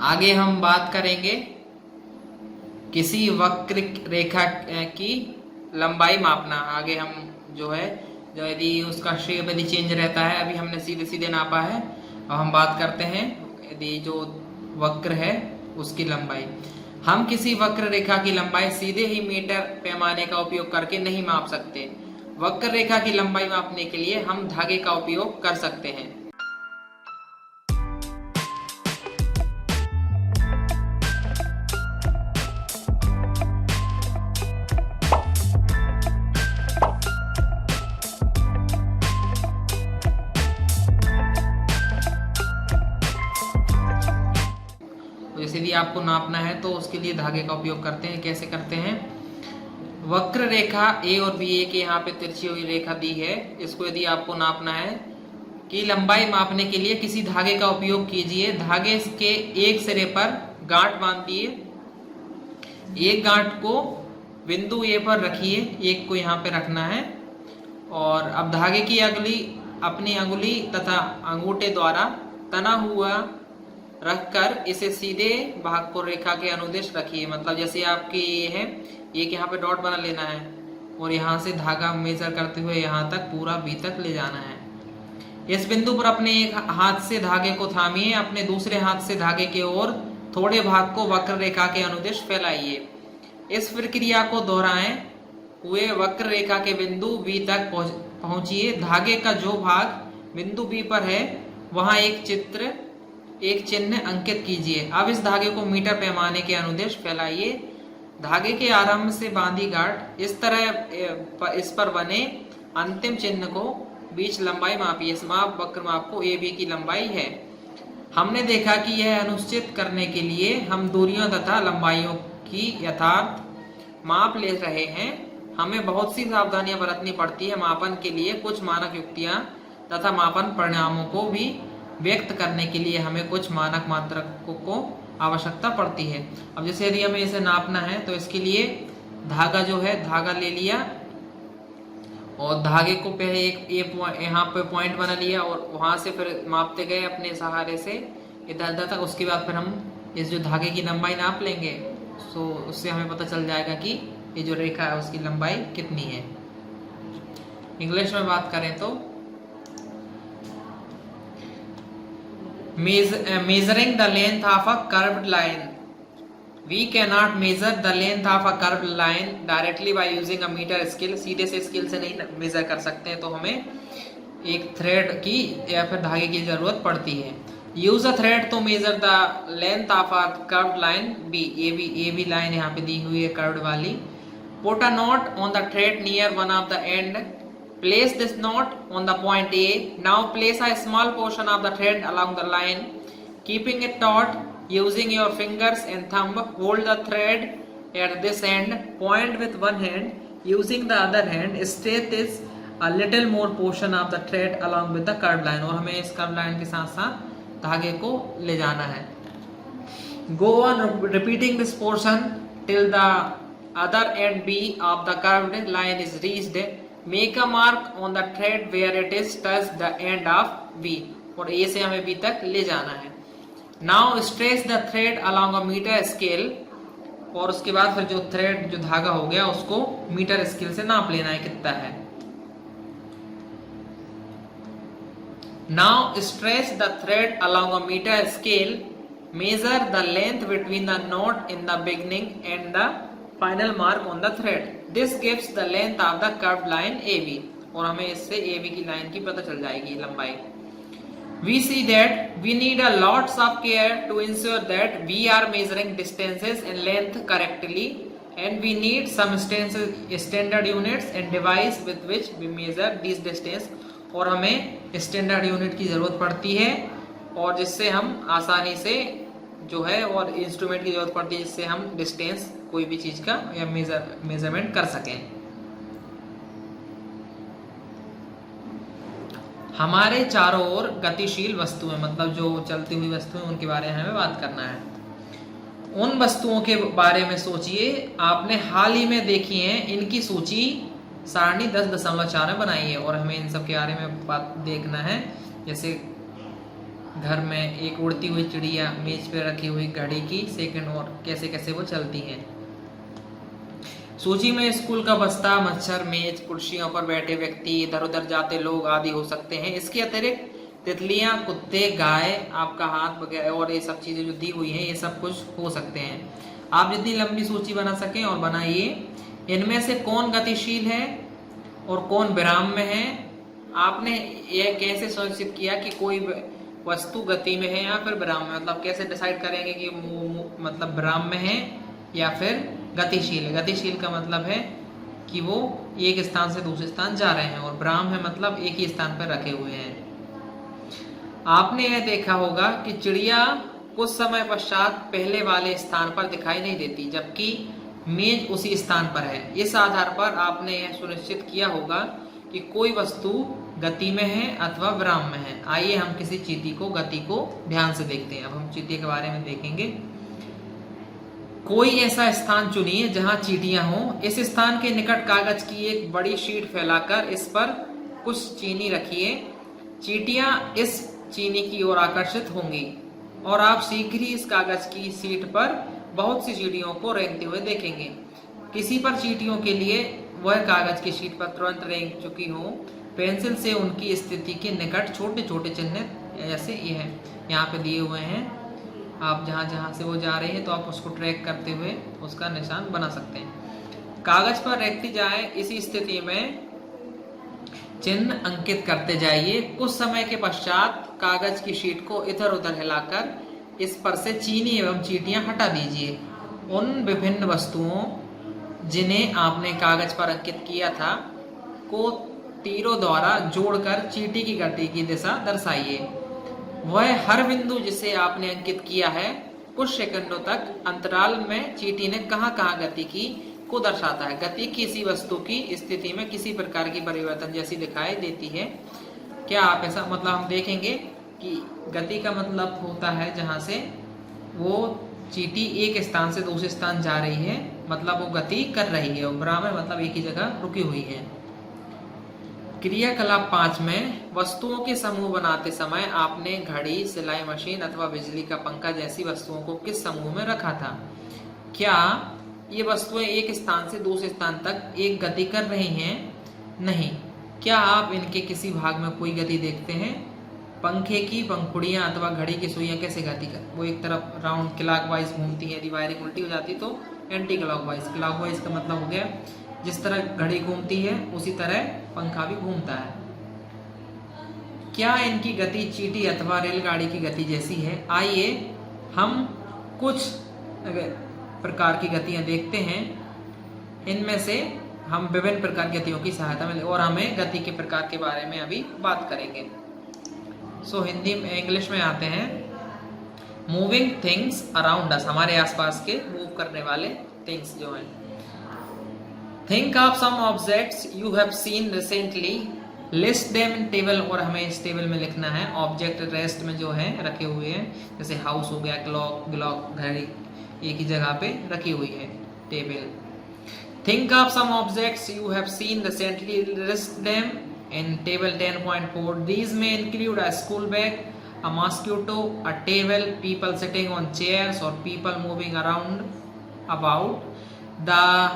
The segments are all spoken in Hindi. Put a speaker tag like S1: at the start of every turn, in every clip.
S1: आगे हम बात करेंगे किसी वक्र रेखा की लंबाई मापना। आगे हम जो है, जो यदि उसका शेप यदि चेंज रहता है, अभी हमने सीधे सीधे नापा है, अब हम बात करते हैं यदि जो वक्र है उसकी लंबाई। हम किसी वक्र रेखा की लंबाई सीधे ही मीटर पैमाने का उपयोग करके नहीं माप सकते। वक्र रेखा की लंबाई मापने के लिए हम धागे का उपयोग कर सकते हैं। तो जैसे यदि आपको नापना है तो उसके लिए धागे का उपयोग करते हैं। कैसे करते हैं? वक्र रेखा ए और बी, ए के यहाँ पे तिरछी हुई रेखा दी है, इसको यदि आपको नापना है कि लंबाई मापने के लिए किसी धागे का उपयोग कीजिए। धागे के एक सिरे पर गांठ बांध दिए, एक गांठ को बिंदु ए पर रखिए, एक को यहाँ पे रखना है, और अब धागे की अगली अपनी अंगुली तथा अंगूठे द्वारा तना हुआ रखकर इसे सीधे भाग को रेखा के अनुदिश रखिए। मतलब जैसे आपकी ये है, एक यहाँ पे डॉट बना लेना है और यहाँ से धागा मेजर करते हुए यहाँ तक पूरा बी तक ले जाना है। इस बिंदु पर अपने एक हाथ से धागे को थामिए, अपने दूसरे हाथ से धागे के ओर थोड़े भाग को वक्र रेखा के अनुदिश फैलाइए। इस प्रक्रिया को दोहराएं हुए वक्र रेखा के बिंदु बी तक पहुंचिए। धागे का जो भाग बिंदु बी पर है वहां एक चिन्ह अंकित कीजिए। अब इस धागे को मीटर पैमाने के अनुदिश फैलाइए। धागे के आरंभ से बांधी गांठ इस तरह इस पर बने अंतिम चिन्ह को बीच लंबाई मापिए। इस माप वक्र माप को ए बी की लंबाई है। हमने देखा कि यह अनुश्चित करने के लिए हम दूरियों तथा लंबाइयों की यथार्थ माप ले रहे हैं। हमें बहुत सी सावधानियां बरतनी पड़ती है। मापन के लिए कुछ मानक युक्तियां तथा मापन परिणामों को भी व्यक्त करने के लिए हमें कुछ मानक मात्रकों को आवश्यकता पड़ती है। अब जैसे यदि हमें इसे नापना है तो इसके लिए धागा जो है, धागा ले लिया और धागे को पहले एक यहाँ पे पॉइंट बना लिया और वहां से फिर मापते गए अपने सहारे से इधर उधर तक। उसके बाद फिर हम इस जो धागे की लंबाई नाप लेंगे, तो उससे हमें पता चल जाएगा कि ये जो रेखा है उसकी लंबाई कितनी है। इंग्लिश में बात करें तो measuring the length of a curved line. We cannot measure the length of a curved line directly by using a meter scale. सीधे से स्केल से नहीं मेजर कर सकते हैं, तो हमें एक थ्रेड की या फिर धागे की जरूरत पड़ती है। Use a thread to measure the length of a curved line B. A B line यहाँ पे दी हुई है कर्व्ड वाली। Put a knot on the thread near one of the end. Place this knot on the point A. Now place a small portion of the thread along the line, keeping it taut using your fingers and thumb. Hold the thread at this end. Point with one hand. Using the other hand, stretch this a little more portion of the thread along with the curved line. और हमें इस curved line के साथ साथ धागे को ले जाना है। Go on repeating this portion till the other end B of the curved line is reached. Make a mark on the thread where it is touched the end of B. और A से हमें B तक ले जाना है। Now stretch the thread along a meter scale. और उसके बाद फिर जो थ्रेड जो धागा हो गया उसको मीटर स्केल से नाप लेना है कितना है। Now stretch the thread along a meter scale. Measure the length between the knot in the beginning and the final mark on the thread. This gives the length of the curved line AB. और हमें इससे AB की लाइन की पता चल जाएगी लंबाई। We see that we need a lots of care to ensure that we are measuring distances and length correctly, and we need some standard units and device with which we measure these distance. और हमें स्टैंडर्ड यूनिट की जरूरत पड़ती है और जिससे हम आसानी से जो है, और इंस्ट्रूमेंट की जरूरत पड़ती है जिससे हम डिस्टेंस कोई भी चीज का या मेजरमेंट कर सकें। हमारे चारों ओर गतिशील वस्तुएं, मतलब जो चलती हुई वस्तुएं, उनके बारे में हमें बात करना है। उन वस्तुओं के बारे में सोचिए आपने हाल ही में देखी हैं, इनकी सूची सारणी 10.4 में बनाई है और हमें इन सब के बारे में बात देखना है। जैसे घर में एक उड़ती हुई चिड़िया, मेज पे रखी हुई घड़ी की सेकंड, और कैसे कैसे वो चलती हैं। सूची में स्कूल का बस्ता, मच्छर, मेज, कुर्सियों पर बैठे व्यक्ति, इधर उधर जाते लोग आदि हो सकते हैं। इसके अतिरिक्त तितलियां, कुत्ते, गाय, आपका हाथ वगैरह और ये सब चीजें जो दी हुई हैं, ये सब कुछ हो सकते हैं। आप जितनी लंबी सूची बना सकें और बनाइए। इनमें से कौन गतिशील है और कौन विराम में है? आपने यह कैसे सुनिश्चित किया कि कोई वस्तु गति में है या फिर विराम में? मतलब कैसे डिसाइड करेंगे कि मतलब विराम में है या फिर गतिशील है? गतिशील का मतलब है कि वो एक स्थान से दूसरे स्थान जा रहे हैं, और विराम है मतलब एक ही स्थान पर रखे हुए हैं। आपने यह देखा होगा कि चिड़िया कुछ समय पश्चात पहले वाले स्थान पर दिखाई नहीं देती, जबकि मेज उसी स्थान पर है। इस आधार पर आपने यह सुनिश्चित किया होगा कि कोई वस्तु गति में है अथवा विराम में है। आइए हम किसी चीटी को गति को ध्यान से देखते हैं। अब हम चीटी के बारे में देखेंगे। कोई ऐसा स्थान चुनिए जहां चींटियां हों। इस स्थान के निकट कागज की एक बड़ी शीट फैलाकर इस पर कुछ चीनी रखिए। चींटियां इस चीनी की ओर आकर्षित होंगी और आप शीघ्र ही इस कागज की शीट पर बहुत सी चींटियों को रेंगते हुए देखेंगे। किसी पर चींटियों के लिए वह कागज की शीट पर तुरंत रेंग चुकी हो। पेंसिल से उनकी स्थिति के निकट छोटे छोटे चिन्ह जैसे यह यहाँ पे दिए हुए हैं। आप जहाँ जहाँ से वो जा रही है तो आप उसको ट्रैक करते हुए उसका निशान बना सकते हैं। कागज पर रेंगती जाए, इसी स्थिति में चिन्ह अंकित करते जाइए। कुछ समय के पश्चात कागज की शीट को इधर उधर हिलाकर इस पर से चीनी एवं चींटियां हटा दीजिए। उन विभिन्न वस्तुओं जिन्हें आपने कागज पर अंकित किया था को तीरों द्वारा जोड़कर चींटी की गति की दिशा दर्शाइए। वह हर बिंदु जिसे आपने अंकित किया है कुछ सेकंडों तक अंतराल में चींटी ने कहाँ कहाँ गति की को दर्शाता है। गति किसी वस्तु की स्थिति में किसी प्रकार की परिवर्तन जैसी दिखाई देती है। क्या आप ऐसा मतलब हम देखेंगे कि गति का मतलब होता है जहां से वो चींटी एक स्थान से दूसरे स्थान जा रही है, मतलब वो गति कर रही है, और विराम है मतलब एक ही जगह रुकी हुई है। क्रियाकलाप 5 में वस्तुओं के समूह बनाते समय आपने घड़ी, सिलाई मशीन अथवा बिजली का पंखा जैसी वस्तुओं को किस समूह में रखा था? क्या ये वस्तुएं एक स्थान से दूसरे स्थान तक एक गति कर रही हैं? नहीं। क्या आप इनके किसी भाग में कोई गति देखते हैं? पंखे की पंखुड़ियां अथवा घड़ी की सुइयां कैसे गति कर, वो एक तरफ राउंड क्लॉकवाइज घूमती है, यदि वायरिंग उल्टी हो जाती तो एंटी क्लॉकवाइज। क्लॉकवाइज का मतलब हो गया जिस तरह घड़ी घूमती है उसी तरह पंखा भी घूमता है। क्या इनकी गति चींटी अथवा रेलगाड़ी की गति जैसी है? आइए हम कुछ प्रकार की गतियां देखते हैं। इनमें से हम विभिन्न प्रकार की गतियों की सहायता में और हमें गति के प्रकार के बारे में अभी बात करेंगे। हिंदी में इंग्लिश में आते हैं। मूविंग थिंग्स अराउंड अस, हमारे आसपास के मूव करने वाले थिंग्स जो हैं। Think of some objects you have seen recently, list them in table, और हमें इस टेबल में लिखना है। ऑब्जेक्ट रेस्ट में जो है रखे हुए हैं, जैसे हाउस हो गया, क्लॉक, घड़ी एक ही जगह पे रखी हुई है table. Think of some objects you have seen recently, list them in table 10.4. These may include a school bag, a mosquito, a table, people sitting on chairs or people moving around about. The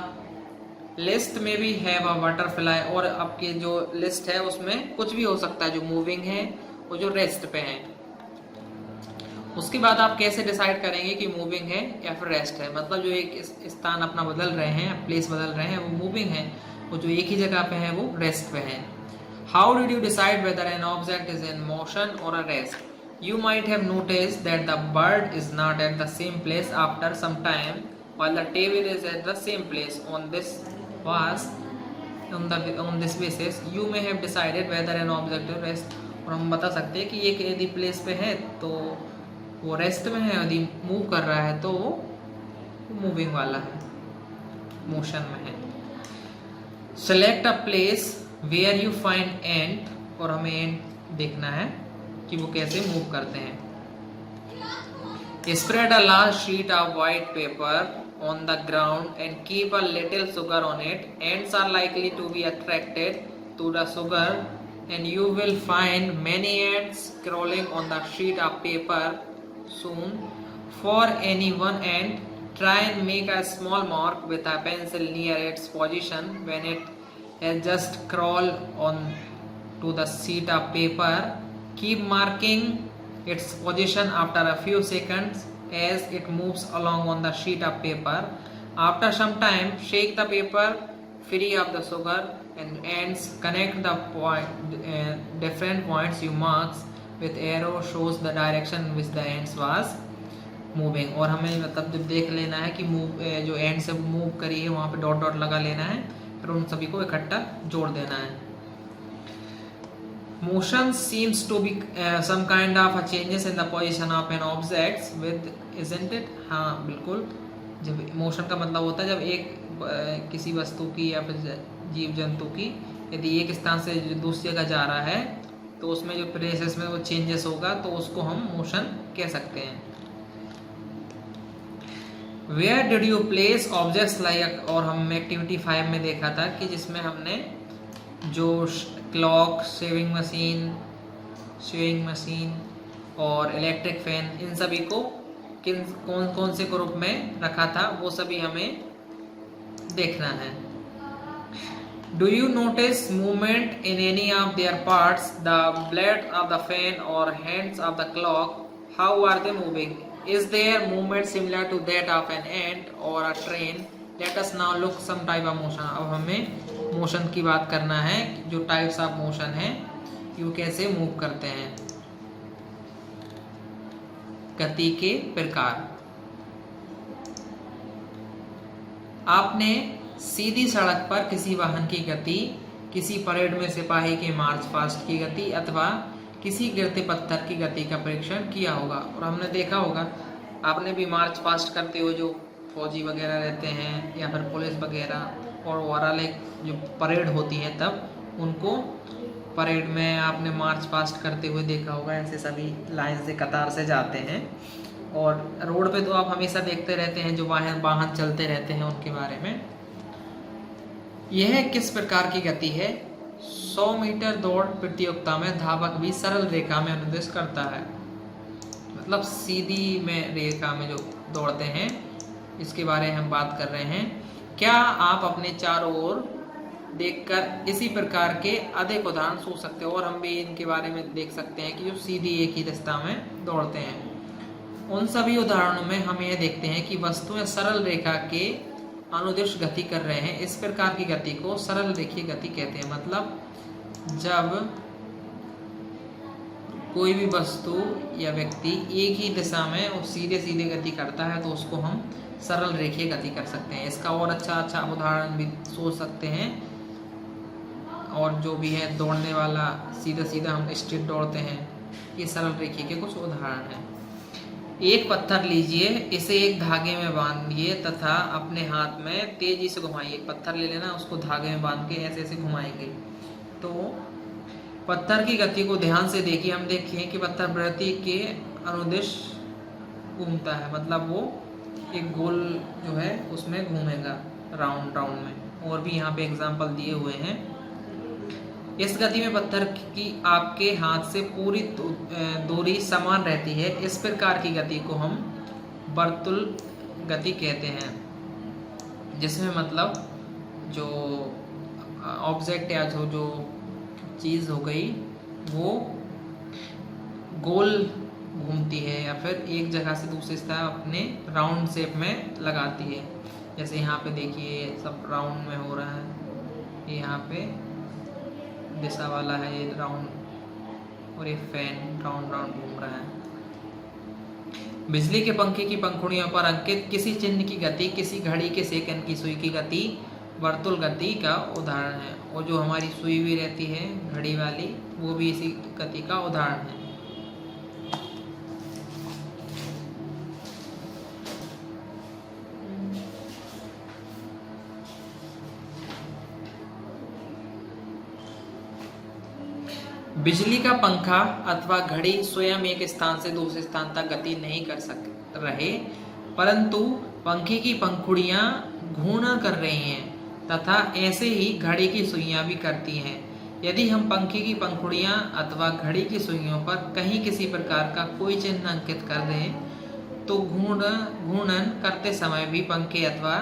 S1: list may be have a butterfly, और आपके जो लिस्ट है उसमें कुछ भी हो सकता है जो मूविंग है वो जो रेस्ट पे है। उसके बाद आप कैसे डिसाइड करेंगे कि मूविंग है या फिर रेस्ट है? मतलब जो एक स्थान अपना बदल रहे हैं, प्लेस बदल रहे हैं, वो मूविंग है, वो जो एक ही जगह पे है वो रेस्ट पे है। How did you decide whether an object is in motion or a rest? You might have noticed that the bird is not at the same place after some time, while the table is at the same place. On this basis, you may have decided whether an object is rest. और हम बता सकते हैं कि एक यदि प्लेस पे है तो वो रेस्ट में है, यदि मूव कर रहा है तो वो मूविंग वाला है, मोशन में है। Select a place where you find ant, और हमें एंट देखना है कि वो कैसे मूव करते हैं। Spread a large sheet of white paper on the ground and keep a little sugar on it. Ants are likely to be attracted to the sugar and you will find many ants crawling on the sheet of paper soon. For any one ant, try and make a small mark with a pencil near its position when it has just crawled on to the sheet of paper. Keep marking its position after a few seconds as it moves along on the sheet of paper. After some time, shake the paper free of the sugar and ants connect the different points you marks with arrow shows the direction in which the ants was moving. और हमें मतलब जब देख लेना है कि मूव जो एंड से मूव करी है वहाँ पे डॉट डॉट लगा लेना है, फिर उन सभी को इकट्ठा जोड़ देना है. Motion seems to be some kind of a changes in the position of an object with, isn't it? हाँ बिल्कुल. जब मोशन का मतलब होता है जब एक किसी वस्तु की या फिर जीव जंतु की यदि एक स्थान से दूसरी जगह जा रहा है तो उसमें जो प्लेसेस में वो चेंजेस होगा तो उसको हम मोशन कह सकते हैं. Where did you place objects like, और हम एक्टिविटी 5 में देखा था कि जिसमें हमने जो क्लॉक, शेविंग मशीन और इलेक्ट्रिक फैन इन सभी को कौन कौन से ग्रुप में रखा था वो सभी हमें देखना है. Do you notice movement in any of their parts? The blade of the fan or hands of the clock, how are they moving? Is their movement similar to that of an ant or a train? Let us now look some type of motion. अब हमें मोशन की बात करना है, जो टाइप्स ऑफ मोशन है ये कैसे मूव करते हैं. गति के प्रकार. आपने सीधी सड़क पर किसी वाहन की गति, किसी परेड में सिपाही के मार्च पास्ट की गति अथवा किसी गिरते पत्थर की गति का परीक्षण किया होगा. और हमने देखा होगा, आपने भी मार्च पास्ट करते हुए जो फौजी वगैरह रहते हैं या फिर पुलिस वगैरह और ओवरऑल एक जो परेड होती है तब उनको परेड में आपने मार्च पास्ट करते हुए देखा होगा. ऐसे सभी लाइन से कतार से जाते हैं. और रोड पे तो आप हमेशा देखते रहते हैं जो वाहन चलते रहते हैं उनके बारे में. यह किस प्रकार की गति है? 100 मीटर दौड़ प्रतियोगिता में धावक भी सरल रेखा में अनुदेश करता है. मतलब सीधी में रेखा में जो दौड़ते हैं इसके बारे में हम बात कर रहे हैं. क्या आप अपने चारों ओर देखकर इसी प्रकार के अधिक उदाहरण सोच सकते हो? और हम भी इनके बारे में देख सकते हैं कि जो सीधी एक ही रास्ता में दौड़ते हैं. उन सभी उदाहरणों में हम यह देखते हैं कि वस्तुएं सरल रेखा के अनुदिश गति कर रहे हैं. इस प्रकार की गति को सरल रेखीय गति कहते हैं. मतलब जब कोई भी वस्तु या व्यक्ति एक ही दिशा में और सीधे सीधे गति करता है तो उसको हम सरल रेखीय गति कर सकते हैं. इसका और अच्छा उदाहरण भी सोच सकते हैं. और जो भी है दौड़ने वाला सीधा सीधा हम स्ट्रेट दौड़ते हैं, ये सरल रेखीय के कुछ उदाहरण हैं. एक पत्थर लीजिए, इसे एक धागे में बांधिए तथा अपने हाथ में तेजी से घुमाइए. पत्थर ले लेना, उसको धागे में बांध के ऐसे ऐसे घुमाएंगे तो पत्थर की गति को ध्यान से देखिए. हम देखें कि पत्थर वृत्ति के अनुदिश घूमता है. मतलब वो एक गोल जो है उसमें घूमेगा राउंड में. और भी यहाँ पे एग्जाम्पल दिए हुए हैं. इस गति में पत्थर की आपके हाथ से पूरी दूरी समान रहती है. इस प्रकार की गति को हम वर्तुल गति कहते हैं, जिसमें मतलब जो ऑब्जेक्ट या जो चीज़ हो गई वो गोल घूमती है या फिर एक जगह से दूसरी जगह अपने राउंड शेप में लगाती है. जैसे यहाँ पे देखिए सब राउंड में हो रहा है. यहाँ पे दिशा वाला है ये राउंड और ये फैन राउंड घूम रहा है. बिजली के पंखे की पंखुड़ियों पर अंकित किसी चिन्ह की गति किसी घड़ी के सेकंड की सुई की गति वर्तुल गति का उदाहरण है. और जो हमारी सुई भी रहती है घड़ी वाली वो भी इसी गति का उदाहरण है. बिजली का पंखा अथवा घड़ी स्वयं एक स्थान से दूसरे स्थान तक गति नहीं कर रहे, परंतु पंखे की पंखुड़ियां घूर्णन कर रही हैं तथा ऐसे ही घड़ी की सुइयां भी करती हैं. यदि हम पंखे की पंखुड़ियाँ अथवा घड़ी की सुइयों पर कहीं किसी प्रकार का कोई चिन्ह अंकित कर दें तो घूर्णन करते समय भी पंखे अथवा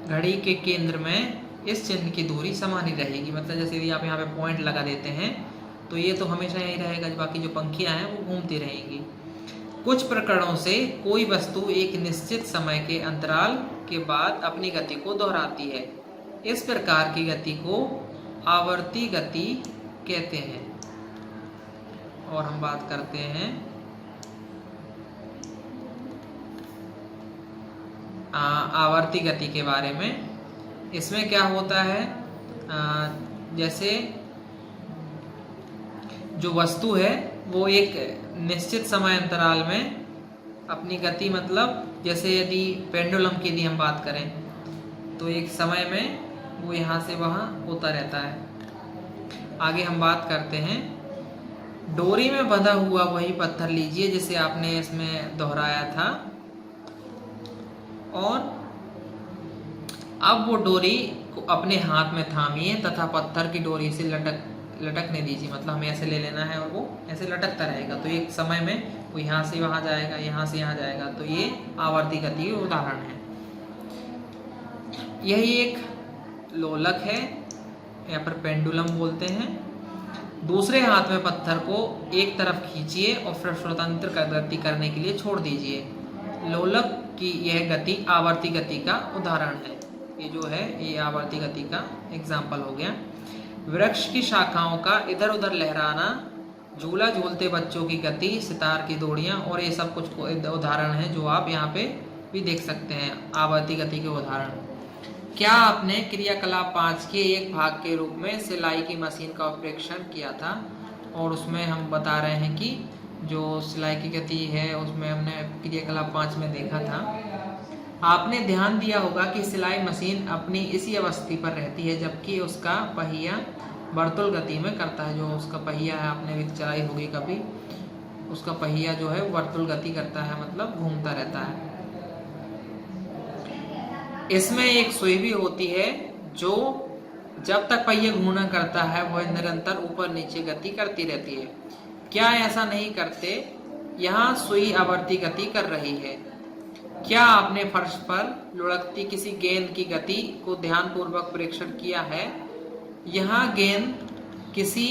S1: घड़ी के केंद्र में इस चिन्ह की दूरी समान ही रहेगी। मतलब जैसे यदि आप यहाँ पे पॉइंट लगा देते हैं तो ये तो हमेशा यही रहेगा, बाकी जो पंखियाँ हैं वो घूमती रहेंगी। कुछ प्रकरणों से कोई वस्तु एक निश्चित समय के अंतराल के बाद अपनी गति को दोहराती है। इस प्रकार की गति को आवर्ती गति कहते हैं। और हम बात करते हैं आवर्ती गति के बारे में। इसमें क्या होता है, जैसे जो वस्तु है वो एक निश्चित समय अंतराल में अपनी गति, मतलब जैसे यदि पेंडुलम की यदि हम बात करें तो एक समय में वो यहाँ से वहाँ होता रहता है। आगे हम बात करते हैं, डोरी में बंधा हुआ वही पत्थर लीजिए जिसे आपने इसमें दोहराया था, और अब वो डोरी को अपने हाथ में थामिए तथा पत्थर की डोरी से लटकने दीजिए। मतलब हमें ऐसे ले लेना है और वो ऐसे लटकता रहेगा, तो एक समय में वो यहाँ से वहाँ जाएगा, यहाँ से यहाँ जाएगा। तो ये आवर्ती गति के उदाहरण है। यही एक लोलक है या फिर पेंडुलम बोलते हैं। दूसरे हाथ में पत्थर को एक तरफ खींचिए और फिर स्वतंत्र गति करने के लिए छोड़ दीजिए। लोलक की यह गति आवर्ती गति का उदाहरण है। ये जो है ये आवर्ती गति का एग्जाम्पल हो गया। वृक्ष की शाखाओं का इधर उधर लहराना, झूला झूलते बच्चों की गति, सितार की दौड़ियाँ, और ये सब कुछ उदाहरण हैं जो आप यहाँ पे भी देख सकते हैं आवर्ती गति के उदाहरण। क्या आपने क्रियाकलाप 5 के एक भाग के रूप में सिलाई की मशीन का परीक्षण किया था, और उसमें हम बता रहे हैं कि जो सिलाई की गति है उसमें हमने क्रियाकलाप 5 में देखा था। आपने ध्यान दिया होगा कि सिलाई मशीन अपनी इसी अवस्थी पर रहती है जबकि उसका पहिया वर्तुल गति में करता है। जो उसका पहिया है, आपने भी चलाई होगी कभी, उसका पहिया जो है वर्तुल गति करता है, मतलब घूमता रहता है। इसमें एक सुई भी होती है जो जब तक पहिया घूर्णन करता है वह निरंतर ऊपर नीचे गति करती रहती है। क्या ऐसा नहीं करते? यहाँ सुई आवर्ती गति कर रही है। क्या आपने फर्श पर लुढ़कती किसी गेंद की गति को ध्यानपूर्वक परीक्षण किया है? यहाँ गेंद किसी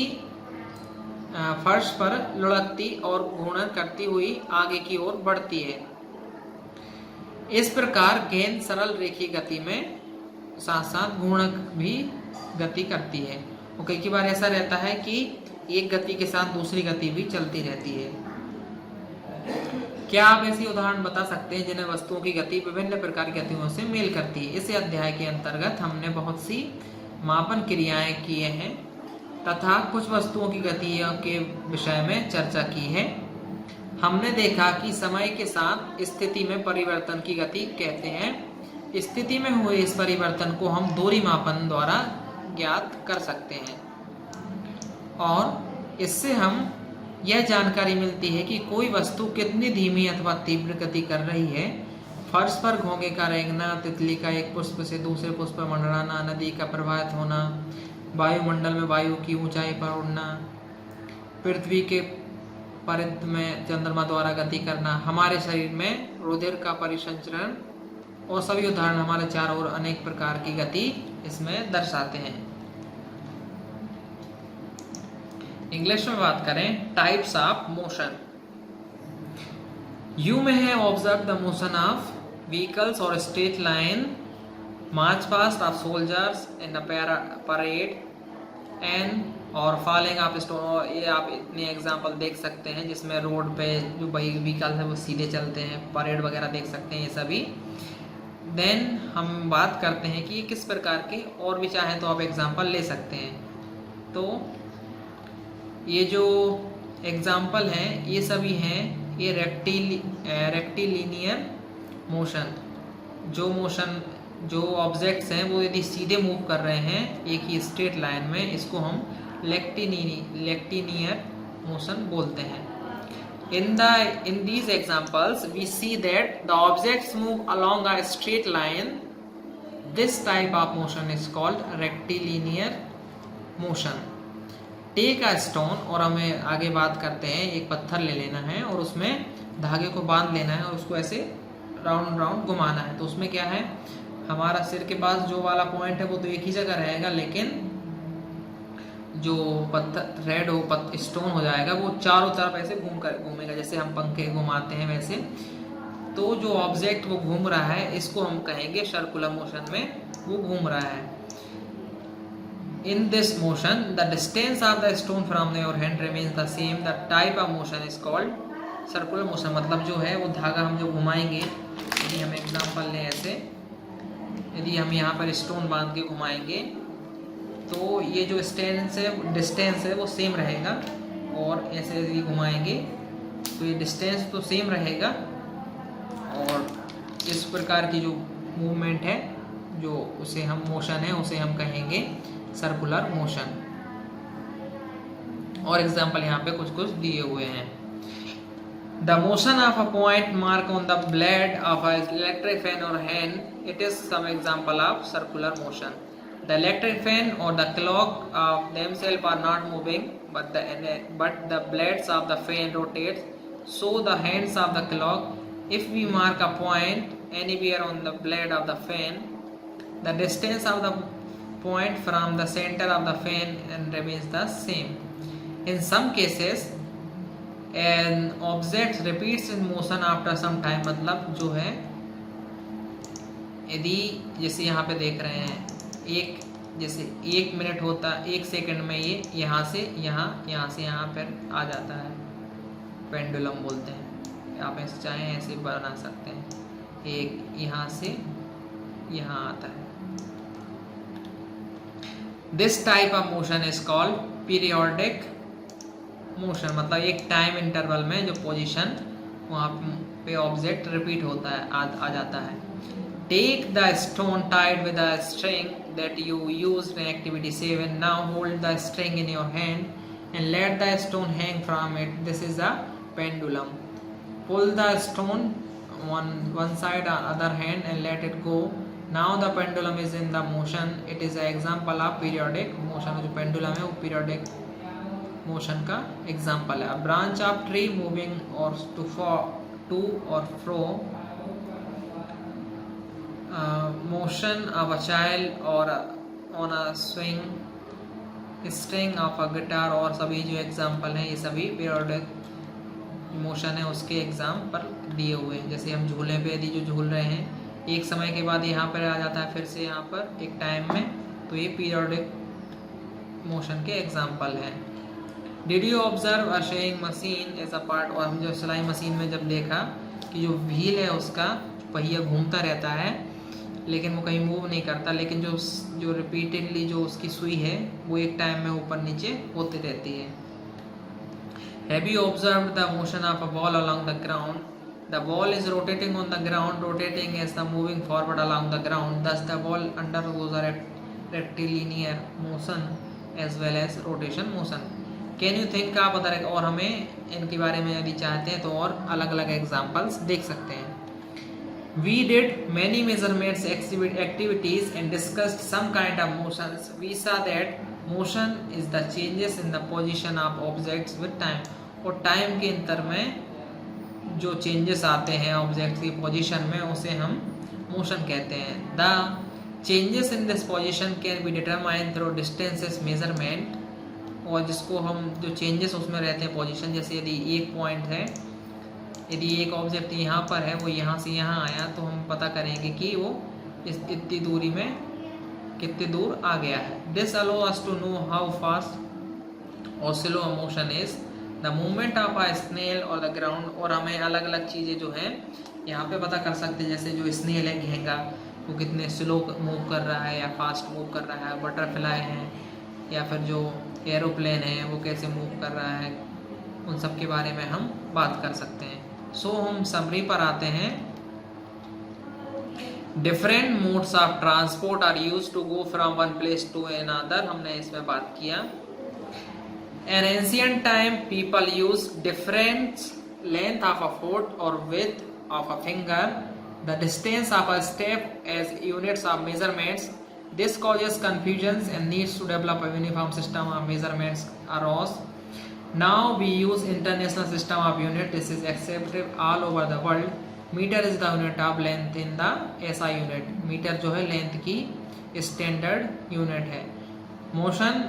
S1: फर्श पर लुढ़कती और घूर्णन करती हुई आगे की ओर बढ़ती है। इस प्रकार गेंद सरल रेखीय गति में साथ साथ घूर्णक भी गति करती है। और कई बार ऐसा रहता है कि एक गति के साथ दूसरी गति भी चलती रहती है। क्या आप ऐसी उदाहरण बता सकते हैं जिन्हें वस्तुओं की गति विभिन्न प्रकार की गतियों से मेल करती है? इस अध्याय के अंतर्गत हमने बहुत सी मापन क्रियाएं किए हैं तथा कुछ वस्तुओं की गतियों के विषय में चर्चा की है। हमने देखा कि समय के साथ स्थिति में परिवर्तन की गति कहते हैं। स्थिति में हुए इस परिवर्तन को हम दूरी मापन द्वारा ज्ञात कर सकते हैं, और इससे हम यह जानकारी मिलती है कि कोई वस्तु कितनी धीमी अथवा तीव्र गति कर रही है। फर्श पर घोंघे का रेंगना, तितली का एक पुष्प से दूसरे पुष्प पर मंडराना, नदी का प्रवाहित होना, वायुमंडल में वायु की ऊंचाई पर उड़ना, पृथ्वी के परिध में चंद्रमा द्वारा गति करना, हमारे शरीर में रुधिर का परिसंचरण, और सभी उदाहरण हमारे चारों ओर अनेक प्रकार की गति इसमें दर्शाते हैं। इंग्लिश में बात करें, types of motion. You may have observe the motion of vehicles और straight line, march past of soldiers in a parade and और फॉलिंग ऑफ स्टोन। ये आप इतने एग्जाम्पल देख सकते हैं जिसमें रोड पे जो व्हीकल है वो सीधे चलते हैं, परेड वगैरह देख सकते हैं ये सभी। देन हम बात करते हैं कि किस प्रकार के और भी चाहें तो आप एग्जाम्पल ले सकते हैं। तो ये जो एग्जाम्पल हैं ये सभी हैं ये रेक्टिलिनियर मोशन। जो ऑब्जेक्ट्स हैं वो यदि सीधे मूव कर रहे हैं एक ही स्ट्रेट लाइन में, इसको हम रेक्टिलिनियर मोशन बोलते हैं। In these examples we see that the objects move along a straight line. This type of motion is called rectilinear motion. Take a stone, और हमें आगे बात करते हैं, एक पत्थर ले लेना है और उसमें धागे को बांध लेना है और उसको ऐसे राउंड राउंड घुमाना है। तो उसमें क्या है, हमारा सिर के पास जो वाला पॉइंट है वो तो एक ही जगह रहेगा, लेकिन जो पत्थर रेड हो स्टोन हो जाएगा वो चारों तरफ ऐसे घूमेगा, जैसे हम पंखे घुमाते हैं वैसे। तो जो ऑब्जेक्ट वो घूम रहा है इसको हम कहेंगे सर्कुलर मोशन में वो घूम रहा है। In this motion, the distance of the stone from your hand remains the same. The type of motion is called circular motion। मतलब जो है वो धागा हम जो घुमाएंगे, यदि हम एग्जांपल लें ऐसे, यदि हम यहाँ पर स्टोन बांध के घुमाएंगे तो ये जो डिस्टेंस है वो सेम रहेगा, और ऐसे यदि घुमाएंगे तो ये डिस्टेंस तो सेम रहेगा, और इस प्रकार की जो मूवमेंट है, जो उसे हम मोशन है, उसे हम कहेंगे सर्कुलर मोशन। और एग्जांपल यहाँ पे कुछ कुछ दिए हुए हैं। The motion of a point mark on the blade of a electric fan और hand, it is some example of circular motion. The electric fan और the clock of themselves are not moving, but the blades of the fan rotate, so the hands of the clock. If we mark a point anywhere on the blade of the fan, the distance of the point from the center of the fan and remains the same. In some cases, an object repeats in motion after some time। मतलब जो है, यदि जैसे यहाँ पे देख रहे हैं, जैसे 1 मिनट होता, 1 सेकंड में ये यहाँ से यहाँ, यहाँ से यहाँ पर आ जाता है, पेंडुलम बोलते हैं। आप ऐसे चाहें ऐसे बना सकते हैं, एक यहाँ से यहाँ आता है। This type of motion is called periodic motion. मतलब एक टाइम इंटरवल में जो पोजीशन वहाँ पे ऑब्जेक्ट रिपीट होता है, आ जाता है। Take the stone tied with a string that you used in activity 7. Now hold the string in your hand and let the stone hang from it. This is a pendulum. Pull the stone one side or other hand and let it go. Now the pendulum is in the motion. It is an example of periodic motion. जो pendulum है वो periodic motion का example है। A branch of tree moving or to or fro, motion of a child or on a swing, string of a guitar, और सभी जो एग्जाम्पल हैं ये सभी पीरियोडिक मोशन है उसके एग्जाम्पल दिए हुए हैं। जैसे हम झूले पे यदि जो झूल रहे हैं, एक समय के बाद यहाँ पर आ जाता है, फिर से यहाँ पर एक टाइम में, तो ये पीरियोडिक मोशन के एग्जाम्पल हैं। Did you observe a shaving machine as a part. और हम जो सिलाई मशीन में जब देखा कि जो व्हील है उसका पहिया घूमता रहता है लेकिन वो कहीं मूव नहीं करता, लेकिन जो रिपीटेडली जो उसकी सुई है वो एक टाइम में ऊपर नीचे होती रहती है। Have you observed the motion of a ball along the ground. The ball is rotating on the ground, rotating as the moving forward along the ground, thus the ball undergoes a rectilinear motion as well as rotation motion. Can you think of other, और हमें इनके बारे में यदि चाहते हैं तो और अलग अलग एग्जाम्पल्स देख सकते हैं। We did many measurements activities and discussed some kind of motions. We saw that motion is the changes in the position of objects with time. और टाइम के अंतर में जो चेंजेस आते हैं ऑब्जेक्ट की पोजीशन में उसे हम मोशन कहते हैं। The changes in this position can be determined through distances measurement। और जिसको हम जो चेंजेस उसमें रहते हैं पोजीशन, जैसे यदि एक पॉइंट है, यदि एक ऑब्जेक्ट यहाँ पर है, वो यहाँ से यहाँ आया, तो हम पता करेंगे कि वो इतनी दूरी में कितनी दूर आ गया है। This allow us to know how fast और slow motion is the movement of a snail और द ग्राउंड। और हमें अलग अलग चीज़ें जो हैं यहाँ पे पता कर सकते हैं, जैसे जो स्नेल है घेंगा वो कितने स्लो मूव कर रहा है या फास्ट मूव कर रहा है, बटरफ्लाई है या फिर जो एरोप्लेन है वो कैसे मूव कर रहा है, उन सब के बारे में हम बात कर सकते हैं। सो हम समरी पर आते हैं। Different modes of transport are used to go from one place to another, हमने इसमें बात किया। In ancient time people use different length of a foot और width of a finger, the distance of a step as units of measurements This causes confusions and needs to develop a uniform system of measurements arose. Now we use international system of unit. This is accepted all over the world. Meter is the unit of length in the SI unit. Metre जो है लेंथ की स्टैंडर्ड यूनिट है. Motion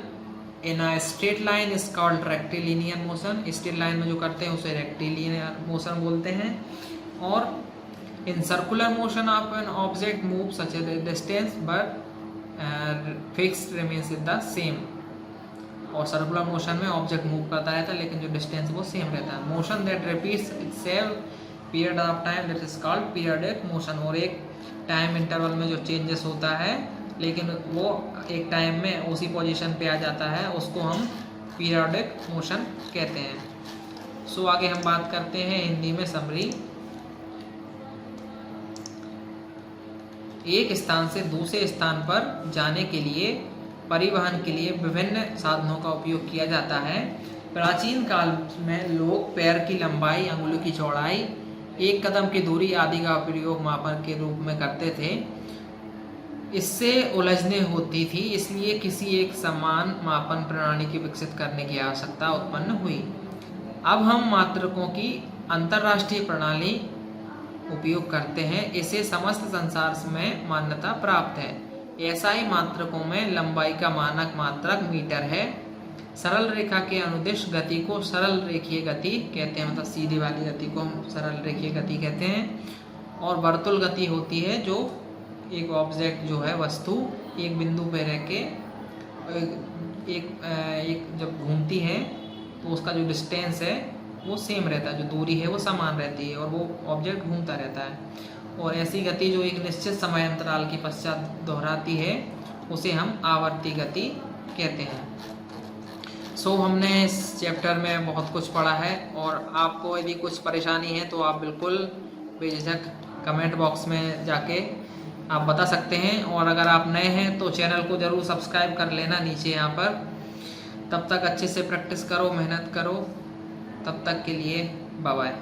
S1: in a straight line is called rectilinear motion. Straight line में जो करते हैं उसे रेक्टिलिनियर मोशन बोलते हैं. और in circular motion of an object move such A distance but fixed remains the same. और सर्कुलर मोशन में ऑब्जेक्ट मूव करता रहता है लेकिन जो डिस्टेंस वो सेम रहता है. Motion that repeats itself period of time that is called periodic motion. और एक टाइम इंटरवल में जो चेंजेस होता है लेकिन वो एक टाइम में उसी पोजीशन पे आ जाता है, उसको हम पीरियडिक मोशन कहते हैं. सो आगे हम बात करते हैं हिंदी में समरी. एक स्थान से दूसरे स्थान पर जाने के लिए परिवहन के लिए विभिन्न साधनों का उपयोग किया जाता है. प्राचीन काल में लोग पैर की लंबाई, अंगुली की चौड़ाई, एक कदम की दूरी आदि का प्रयोग मापन के रूप में करते थे. इससे उलझने होती थी, इसलिए किसी एक समान मापन प्रणाली की विकसित करने की आवश्यकता उत्पन्न हुई. अब हम मात्रकों की अंतर्राष्ट्रीय प्रणाली उपयोग करते हैं. इसे समस्त संसार में मान्यता प्राप्त है. एसआई मात्रकों में लंबाई का मानक मात्रक मीटर है. सरल रेखा के अनुदिश गति को सरल रेखीय गति कहते हैं, मतलब सीधी वाली गति को हम सरल रेखीय गति कहते हैं. और वर्तुल गति होती है जो एक ऑब्जेक्ट जो है वस्तु एक बिंदु पे रह के एक जब घूमती है तो उसका जो डिस्टेंस है वो सेम रहता है, जो दूरी है वो समान रहती है और वो ऑब्जेक्ट घूमता रहता है. और ऐसी गति जो एक निश्चित समय अंतराल के पश्चात दोहराती है उसे हम आवर्ती गति कहते हैं. सो हमने इस चैप्टर में बहुत कुछ पढ़ा है और आपको यदि कुछ परेशानी है तो आप बिल्कुल बेझिझक कमेंट बॉक्स में जाके आप बता सकते हैं. और अगर आप नए हैं तो चैनल को ज़रूर सब्सक्राइब कर लेना नीचे यहाँ पर. तब तक अच्छे से प्रैक्टिस करो, मेहनत करो. तब तक के लिए बाय बाय.